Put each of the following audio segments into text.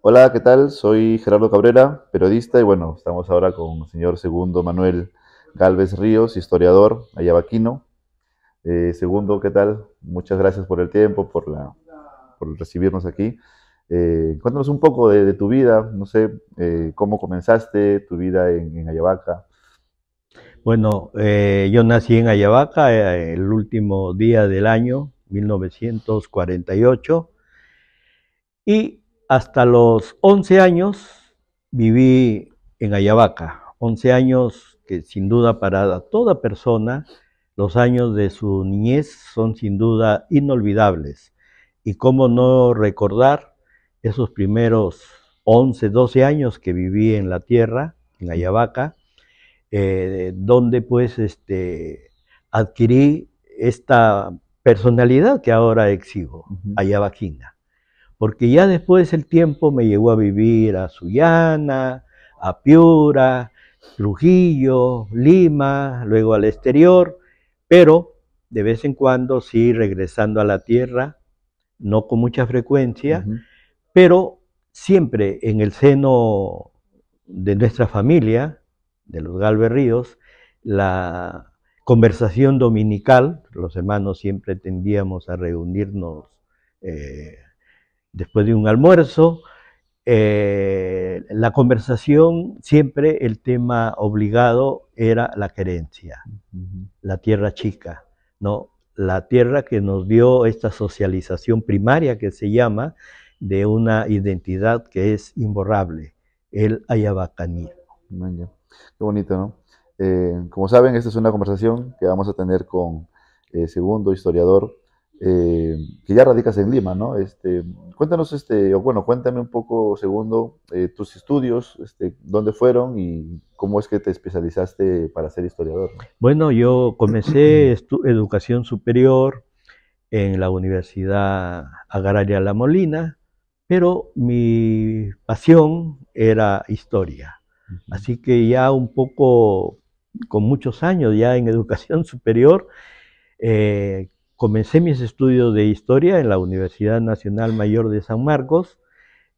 Hola, ¿qué tal? Soy Gerardo Cabrera, periodista, y bueno, estamos ahora con el señor Segundo Manuel Galvez Ríos, historiador ayabaquino. Segundo, ¿qué tal? Muchas gracias por el tiempo, por recibirnos aquí. Cuéntanos un poco de tu vida, no sé, cómo comenzaste tu vida en Ayabaca. Bueno, yo nací en Ayabaca el último día del año 1948 y hasta los 11 años viví en Ayabaca. 11 años que sin duda para toda persona, los años de su niñez son sin duda inolvidables. Y cómo no recordar esos primeros 11, 12 años que viví en la tierra, en Ayabaca, donde pues adquirí esta personalidad que ahora exhibo, Ujú. ayabaquina, porque ya después el tiempo me llevó a vivir a Sullana, a Piura, Trujillo, Lima, luego al exterior, pero de vez en cuando sí regresando a la tierra, no con mucha frecuencia, Ujú. pero siempre en el seno de nuestra familia, de los Galvez Ríos, la conversación dominical, los hermanos siempre tendíamos a reunirnos eh, después de un almuerzo, la conversación siempre el tema obligado era la querencia, Ujú. la tierra chica, ¿no? La tierra que nos dio esta socialización primaria que se llama de una identidad que es imborrable, el ayabacanismo. Vaya, qué bonito, ¿no? Como saben, esta es una conversación que vamos a tener con Segundo, historiador, eh, que ya radicas en Lima, ¿no? Cuéntanos, o bueno, cuéntame un poco, Segundo, tus estudios, dónde fueron y cómo es que te especializaste para ser historiador, ¿no? Bueno, yo comencé educación superior en la Universidad Agraria La Molina, pero mi pasión era historia. Ujú. Así que ya un poco, con muchos años ya en educación superior, comencé mis estudios de historia en la Universidad Nacional Mayor de San Marcos,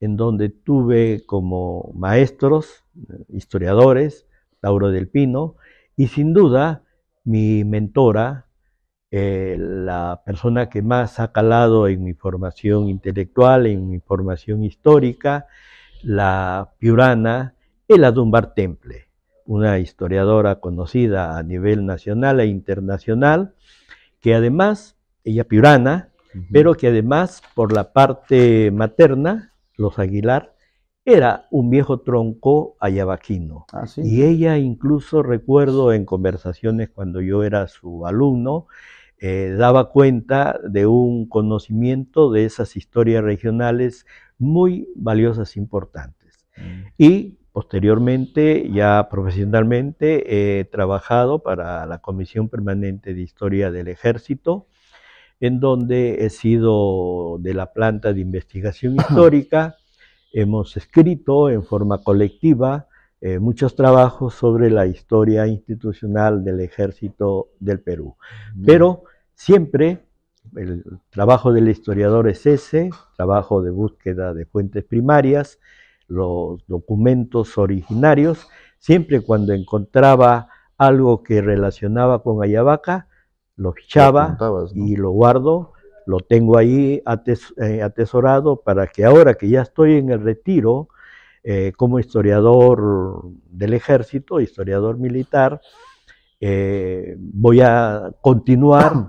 en donde tuve como maestros, historiadores, Lauro del Pino, y sin duda mi mentora, la persona que más ha calado en mi formación intelectual, en mi formación histórica, la piurana Ela Dunbar Temple, una historiadora conocida a nivel nacional e internacional, que además, ella piurana, Ujú. pero que además por la parte materna, los Aguilar, era un viejo tronco ayabaquino. Ah, sí. Y ella incluso recuerdo en conversaciones cuando yo era su alumno, daba cuenta de un conocimiento de esas historias regionales muy valiosas, e importantes. Mm. Y posteriormente, ya profesionalmente, he trabajado para la Comisión Permanente de Historia del Ejército, en donde he sido de la planta de investigación histórica. Hemos escrito en forma colectiva muchos trabajos sobre la historia institucional del Ejército del Perú. Mira. Pero siempre el trabajo del historiador es ese, trabajo de búsqueda de fuentes primarias, los documentos originarios, siempre cuando encontraba algo que relacionaba con Ayabaca, lo Lo fichaba apuntabas, ¿no? y lo guardo, lo tengo ahí atesorado para que ahora que ya estoy en el retiro como historiador del ejército, historiador militar, voy a continuar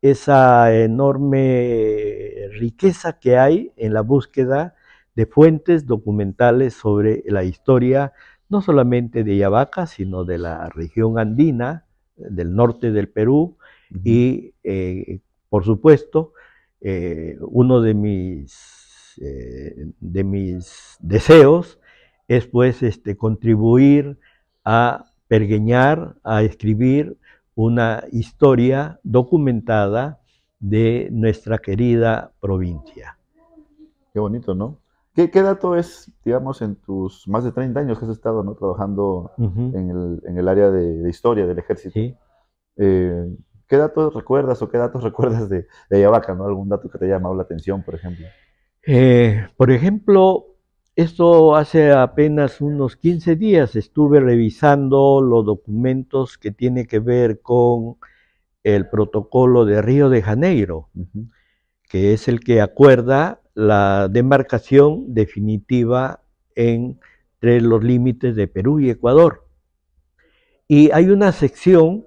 esa enorme riqueza que hay en la búsqueda de fuentes documentales sobre la historia, no solamente de Yavaca, sino de la región andina, del norte del Perú, Ujú. y por supuesto, uno de mis deseos es pues contribuir a pergeñar, a escribir una historia documentada de nuestra querida provincia. Qué bonito, ¿no? ¿Qué dato es, digamos, en tus más de 30 años que has estado, ¿no? Trabajando Uh -huh. en el área de historia del ejército? ¿Sí? Eh, ¿Qué datos recuerdas o qué datos recuerdas de Ayabaca, ¿no? ¿Algún dato que te haya llamado la atención, por ejemplo? Por ejemplo, esto hace apenas unos 15 días estuve revisando los documentos que tiene que ver con el protocolo de Río de Janeiro, que es el que acuerda la demarcación definitiva entre los límites de Perú y Ecuador. Y hay una sección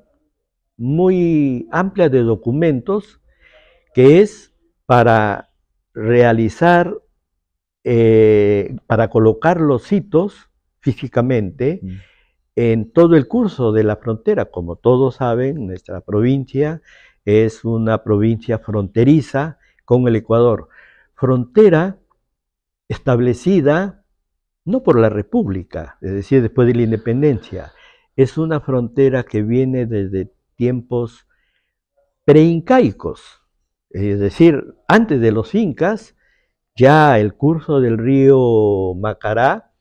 muy amplia de documentos que es para realizar, para colocar los hitos físicamente en todo el curso de la frontera. Como todos saben, nuestra provincia es una provincia fronteriza con el Ecuador. Frontera establecida no por la República, es decir, después de la independencia, es una frontera que viene desde tiempos preincaicos, es decir, antes de los incas, ya el curso del río Macará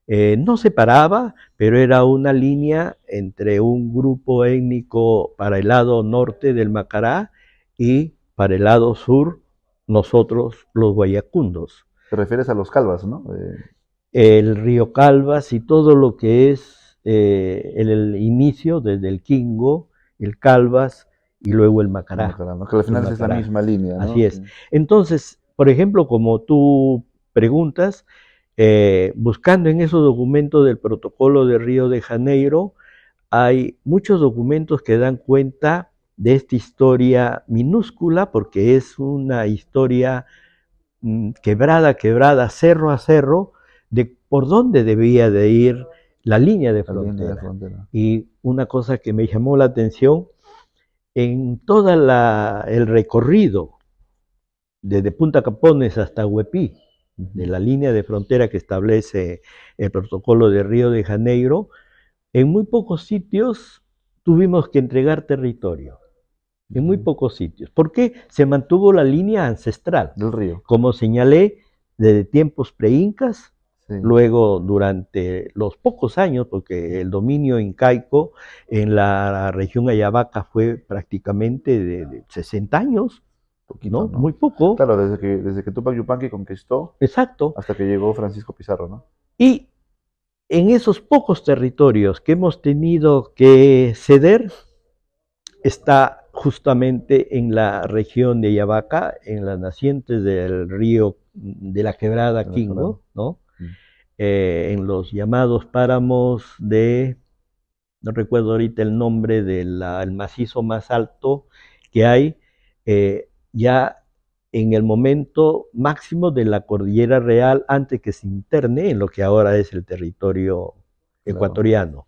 no separaba, pero era una línea entre un grupo étnico para el lado norte del Macará y para el lado sur, nosotros los guayacundos. Te refieres a los calvas, ¿no? El río Calvas y todo lo que es el inicio desde el Quingo, el Calvas y luego el Macará. ¿No? Que al final es la misma línea, ¿no? Así es. Entonces, por ejemplo, como tú preguntas, buscando en esos documentos del protocolo de Río de Janeiro, hay muchos documentos que dan cuenta de esta historia minúscula, porque es una historia quebrada, cerro a cerro, de por dónde debía de ir la línea de frontera. Y una cosa que me llamó la atención, en todo el recorrido, desde Punta Capones hasta Huepí, de la línea de frontera que establece el protocolo de Río de Janeiro, en muy pocos sitios tuvimos que entregar territorio. En muy pocos sitios. ¿Por qué? Se mantuvo la línea ancestral del río. Como señalé, desde tiempos preincas, luego durante los pocos años, porque el dominio incaico en la región Ayabaca fue prácticamente de 60 años, poquito, ¿no? Muy poco. Claro, desde que Tupac Yupanqui conquistó. Exacto. Hasta que llegó Francisco Pizarro, ¿no? Y en esos pocos territorios que hemos tenido que ceder, está justamente en la región de Ayabaca, en las nacientes del río de la quebrada Quingo, ¿no? En los llamados páramos de, no recuerdo ahorita el nombre del macizo más alto que hay, ya en el momento máximo de la cordillera real antes que se interne en lo que ahora es el territorio ecuatoriano.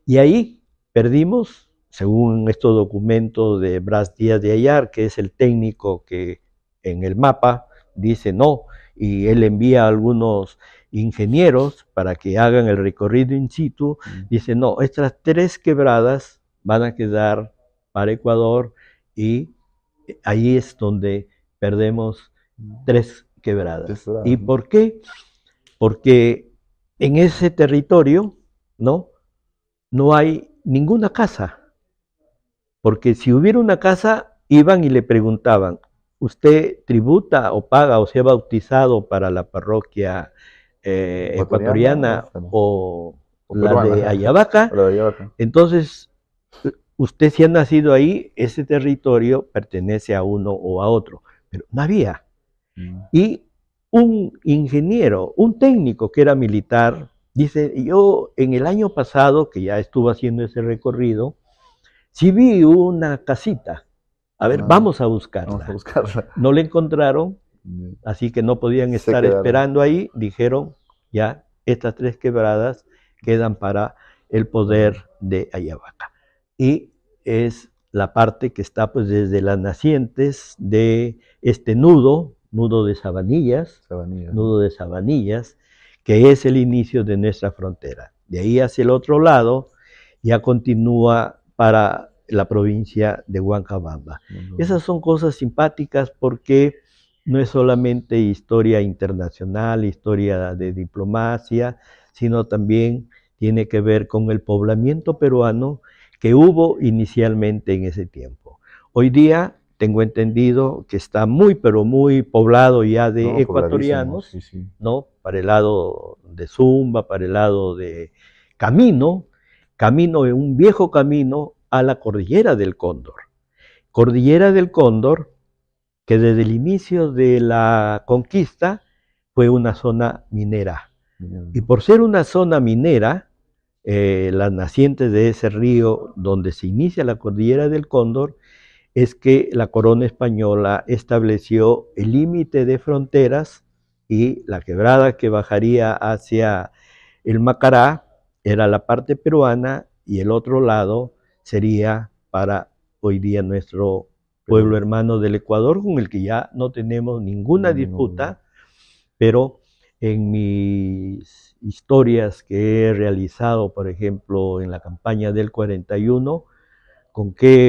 Y ahí perdimos, según estos documentos de Bras Díaz de Ayar, que es el técnico que en el mapa dice no, y él envía a algunos ingenieros para que hagan el recorrido in situ, dice no, estas 3 quebradas van a quedar para Ecuador y ahí es donde perdemos 3 quebradas. ¿Y por qué? Porque en ese territorio, no hay ninguna casa. Porque si hubiera una casa, iban y le preguntaban, ¿usted tributa o paga o se ha bautizado para la parroquia ecuatoriana o la de Ayabaca? Entonces, usted si ha nacido ahí, ese territorio pertenece a uno o a otro. Pero no había. Y un ingeniero, un técnico que era militar, dice, yo en el año pasado, que ya estuvo haciendo ese recorrido, sí vi una casita. A ver, vamos a buscarla. Vamos a buscarla. No la encontraron, así que no podían estar esperando ahí. Dijeron, ya, estas 3 quebradas quedan para el poder de Ayabaca. Y es la parte que está pues desde las nacientes de este nudo de Sabanillas, nudo de Sabanillas, que es el inicio de nuestra frontera. De ahí hacia el otro lado ya continúa para la provincia de Huancabamba. Esas son cosas simpáticas porque no es solamente historia internacional, historia de diplomacia, sino también tiene que ver con el poblamiento peruano que hubo inicialmente en ese tiempo. Hoy día tengo entendido que está muy, pero muy poblado ya de No, pobladísimo, ecuatorianos, sí, sí. ¿no? Para el lado de Zumba, para el lado de Camino, un viejo camino a la Cordillera del Cóndor. Cordillera del Cóndor, que desde el inicio de la conquista fue una zona minera. Y por ser una zona minera, las nacientes de ese río donde se inicia la Cordillera del Cóndor, es que la corona española estableció el límite de fronteras y la quebrada que bajaría hacia el Macará era la parte peruana y el otro lado sería para hoy día nuestro pueblo hermano del Ecuador, con el que ya no tenemos ninguna disputa, pero en mis historias que he realizado, por ejemplo, en la campaña del 41, con qué